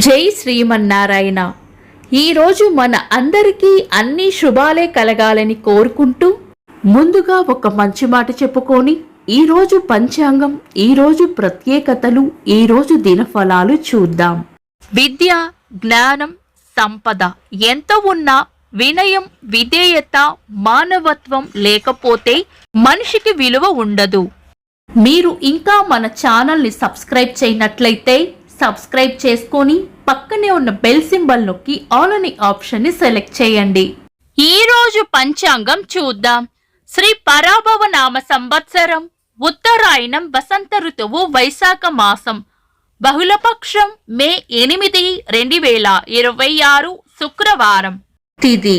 జై శ్రీమన్నారాయణ. ఈరోజు మన అందరికీ అన్ని శుభాలే కలగాలని కోరుకుంటూ ముందుగా ఒక మంచి మాట చెప్పుకొని ఈరోజు పంచాంగం, ఈరోజు ప్రత్యేకతలు, ఈరోజు దినఫలాలు చూద్దాం. విద్య, జ్ఞానం, సంపద ఎంత ఉన్నా వినయం, విధేయత, మానవత్వం లేకపోతే మనిషికి విలువ ఉండదు. మీరు ఇంకా మన ఛానల్ని సబ్స్క్రైబ్ చేయనట్లయితే సబ్స్క్రైబ్ చేసుకొని పక్కనే ఉన్న బెల్ సింబల్ నొక్కి ఆల్ అనే ఆప్షన్ ని సెలెక్ట్ చేయండి. ఈ రోజు పంచాంగం చూద్దాం. శ్రీ పరాభవ నామ సంవత్సరం, ఉత్తరాయణం, వసంత ఋతువు, వైశాఖ మాసం, బహుళపక్షం, మే 8, 2026, శుక్రవారం. తిథి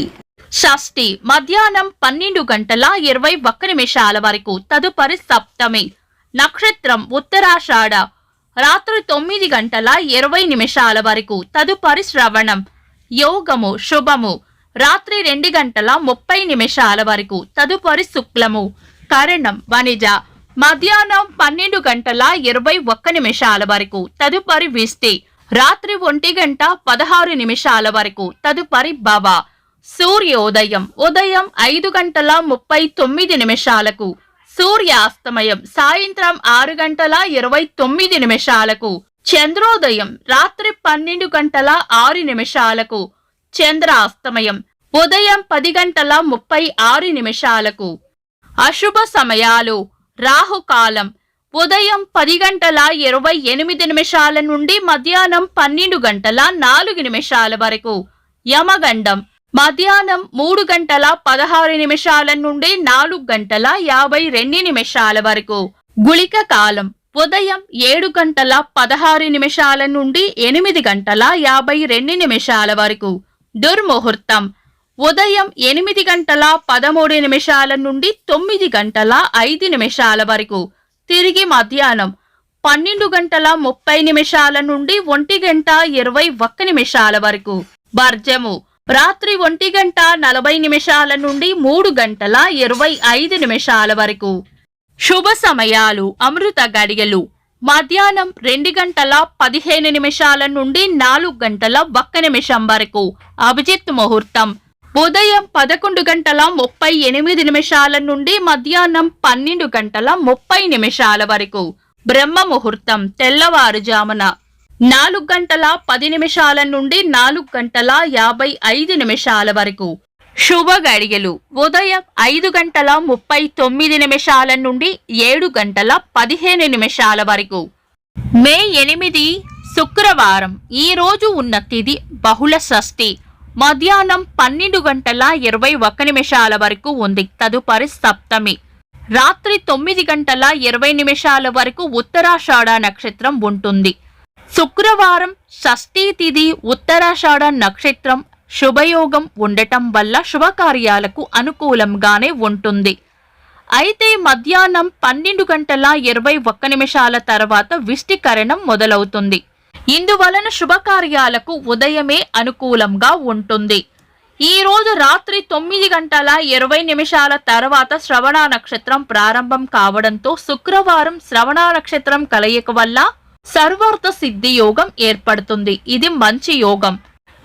షష్ఠి, మధ్యాహ్నం 12:21 వరకు. తదుపరి సప్తమి. నక్షత్రం ఉత్తరాషాఢ, రాత్రి 9:20 వరకు. తదుపరి శ్రవణం. యోగము శుభము, రాత్రి 2:30 వరకు. తదుపరి శుక్లము. కరణం వణిజ, మధ్యాహ్నం 12:21 వరకు. తదుపరి విష్టి, రాత్రి 1:16 వరకు. తదుపరి భవ. సూర్యోదయం ఉదయం 5:39. సూర్యాస్తమయం సాయంత్రం 6:29. చంద్రోదయం రాత్రి 12:06. చంద్రాస్తమయం ఉదయం 10:36. అశుభ సమయాలు. రాహుకాలం ఉదయం 10:28 నుండి మధ్యాహ్నం 12:04 వరకు. యమగండం మధ్యాహ్నం 3:16 నుండి 4:52 వరకు. గుళిక కాలం ఉదయం 7:16 నుండి 8:52 వరకు. దుర్ముహూర్తం ఉదయం 8:13 నుండి 9:05 వరకు. తిరిగి మధ్యాహ్నం 12:30 నుండి 1:21 వరకు. వర్జము రాత్రి 1:40 నుండి 3:25 వరకు. శుభ సమయాలు. అమృత గడియలు మధ్యాహ్నం 2:15 నుండి 4:01 వరకు. అభిజిత్ ముహూర్తం ఉదయం 11:38 నుండి మధ్యాహ్నం 12:30 వరకు. బ్రహ్మ ముహూర్తం తెల్లవారుజామున 4:10 నుండి 4:55 వరకు. శుభ గడియలు ఉదయం 5:39 నుండి 7:15 వరకు. మే 8 శుక్రవారం. ఈ రోజు ఉన్న తిథి బహుళ షష్ఠి, మధ్యాహ్నం 12:21 వరకు ఉంది. తదుపరి సప్తమి. రాత్రి 9:20 వరకు ఉత్తరాషాఢ నక్షత్రం ఉంటుంది. శుక్రవారం షష్ఠీ తిథి, ఉత్తరాషాఢ నక్షత్రం, శుభయోగం ఉండటం వల్ల శుభకార్యాలకు అనుకూలంగానే ఉంటుంది. అయితే మధ్యాహ్నం 12:21 తర్వాత విష్టికరణం మొదలవుతుంది. ఇందువలన శుభకార్యాలకు ఉదయమే అనుకూలంగా ఉంటుంది. ఈ రోజు రాత్రి 9:20 తర్వాత శ్రవణ నక్షత్రం ప్రారంభం కావడంతో శుక్రవారం శ్రవణ నక్షత్రం కలయిక వల్ల సర్వార్థ సిద్ధి యోగం ఏర్పడుతుంది. ఇది మంచి యోగం.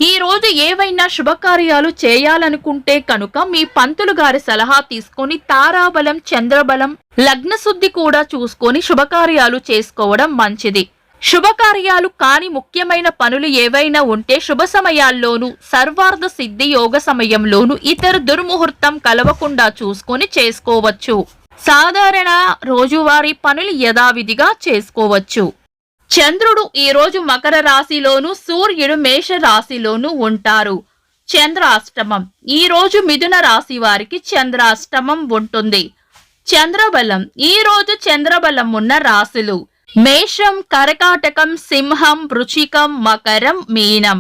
ఈ రోజు ఏవైనా శుభకార్యాలు చేయాలనుకుంటే కనుక మీ పంతులు గారి సలహా తీసుకొని తారాబలం, చంద్రబలం, లగ్నశుద్ధి కూడా చూసుకొని శుభకార్యాలు చేసుకోవడం మంచిది. శుభకార్యాలు కాని ముఖ్యమైన పనులు ఏవైనా ఉంటే శుభ సమయాల్లోనూ సర్వార్థ సిద్ధి యోగ సమయంలోనూ ఇతర దుర్ముహూర్తం కలవకుండా చూసుకొని చేసుకోవచ్చు. సాధారణ రోజువారీ పనులు యథావిధిగా చేసుకోవచ్చు. చంద్రుడు ఈ రోజు మకర రాశిలోను, సూర్యుడు మేష రాశిలోను ఉంటారు. చంద్రాష్టమం ఈ రోజు మిథున రాశి వారికి చంద్రాష్టమం ఉంటుంది. చంద్రబలం ఈ రోజు చంద్రబలం ఉన్న రాశులు మేషం, కర్కాటకం, సింహం, వృశ్చికం, మకరం, మీనం.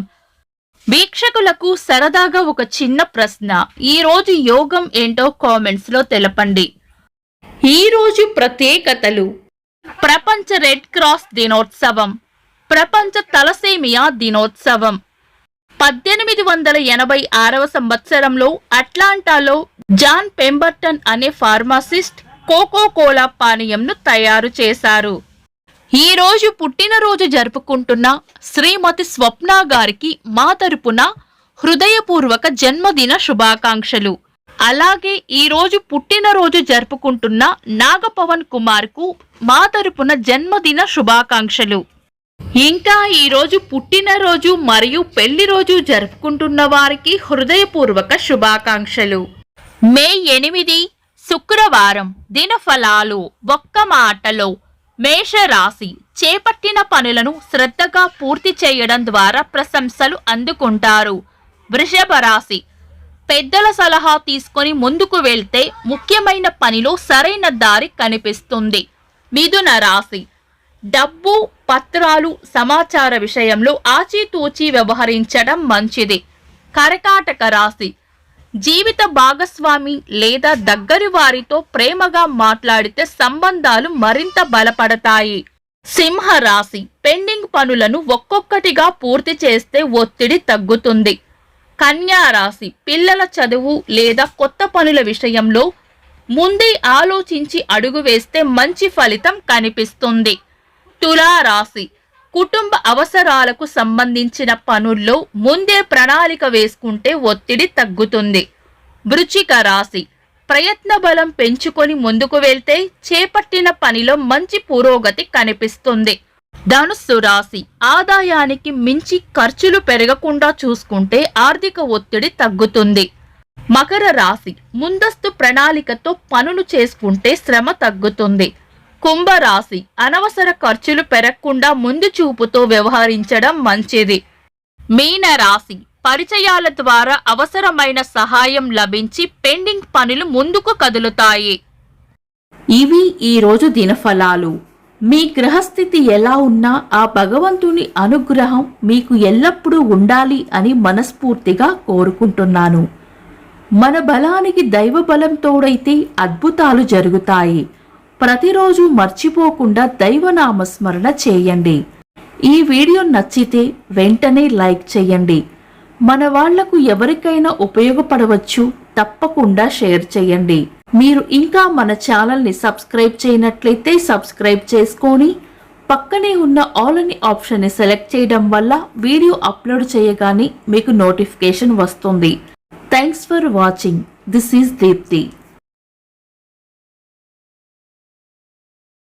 వీక్షకులకు సరదాగా ఒక చిన్న ప్రశ్న. ఈ రోజు యోగం ఏంటో కామెంట్స్ లో తెలపండి. ఈ రోజు ప్రత్యేకతలు. ప్రపంచ రెడ్ క్రాస్ దినోత్సవం, ప్రపంచ తలసేమియా దినోత్సవం. 1886 సంవత్సరంలో అట్లాంటాలో జాన్ పెంబర్టన్ అనే ఫార్మాసిస్ట్ కోకో కోలా పానీయంను తయారు చేశారు. ఈ రోజు పుట్టినరోజు జరుపుకుంటున్న శ్రీమతి స్వప్న గారికి మా తరపున హృదయపూర్వక జన్మదిన శుభాకాంక్షలు. అలాగే ఈ రోజు పుట్టినరోజు జరుపుకుంటున్న నాగపవన్ కుమార్ కు మా తరపున జన్మదిన శుభాకాంక్షలు. ఇంకా ఈ రోజు పుట్టినరోజు మరియు పెళ్లి రోజు జరుపుకుంటున్న వారికి హృదయపూర్వక శుభాకాంక్షలు. మే 8 శుక్రవారం. దినఫలాలు. ఒక్క మాటలో మేషరాశి చేపట్టిన పనులను శ్రద్ధగా పూర్తి చేయడం ద్వారా ప్రశంసలు అందుకుంటారు. వృషభ రాశి పెద్దల సలహా తీసుకొని ముందుకు వెళ్తే ముఖ్యమైన పనిలో సరైన దారి కనిపిస్తుంది. మిథున రాశి డబ్బు, పత్రాలు, సమాచార విషయంలో ఆచితూచి వ్యవహరించడం మంచిది. కర్కాటక రాశి జీవిత భాగస్వామి లేదా దగ్గరి వారితో ప్రేమగా మాట్లాడితే సంబంధాలు మరింత బలపడతాయి. సింహ రాశి పెండింగ్ పనులను ఒక్కొక్కటిగా పూర్తి చేస్తే ఒత్తిడి తగ్గుతుంది. కన్యా రాశి పిల్లల చదువు లేదా కొత్త పనుల విషయంలో ముందే ఆలోచించి అడుగు వేస్తే మంచి ఫలితం కనిపిస్తుంది. తులా రాశి కుటుంబ అవసరాలకు సంబంధించిన పనుల్లో ముందే ప్రణాళిక వేసుకుంటే ఒత్తిడి తగ్గుతుంది. వృశ్చిక రాశి ప్రయత్న బలం పెంచుకొని ముందుకు వెళ్తే చేపట్టిన పనిలో మంచి పురోగతి కనిపిస్తుంది. ధనుస్సు రాశి ఆదాయానికి మించి ఖర్చులు పెరగకుండా చూసుకుంటే ఆర్థిక ఒత్తిడి తగ్గుతుంది. మకర రాశి ముందస్తు ప్రణాళికతో పనులు చేసుకుంటే శ్రమ తగ్గుతుంది. కుంభరాశి అనవసర ఖర్చులు పెరగకుండా ముందు చూపుతో వ్యవహరించడం మంచిది. మీన రాశి పరిచయాల ద్వారా అవసరమైన సహాయం లభించి పెండింగ్ పనులు ముందుకు కదులుతాయి. ఇవి ఈ రోజు దినఫలాలు. మీ గ్రహస్థితి ఎలా ఉన్నా ఆ భగవంతుని అనుగ్రహం మీకు ఎల్లప్పుడూ ఉండాలి అని మనస్ఫూర్తిగా కోరుకుంటున్నాను. మన బలానికి దైవ బలం తోడైతే అద్భుతాలు జరుగుతాయి. ప్రతిరోజు మర్చిపోకుండా దైవనామస్మరణ చేయండి. ఈ వీడియో నచ్చితే వెంటనే లైక్ చేయండి. మన వాళ్లకు ఎవరికైనా ఉపయోగపడవచ్చు, తప్పకుండా షేర్ చేయండి. మీరు ఇంకా మన ఛానల్ని సబ్స్క్రైబ్ చేయనట్లయితే సబ్స్క్రైబ్ చేసుకొని పక్కనే ఉన్న ఆల్ అని ఆప్షన్ని సెలెక్ట్ చేయడం వల్ల వీడియో అప్లోడ్ చేయగానే మీకు నోటిఫికేషన్ వస్తుంది. Thanks for watching. This is Deepti.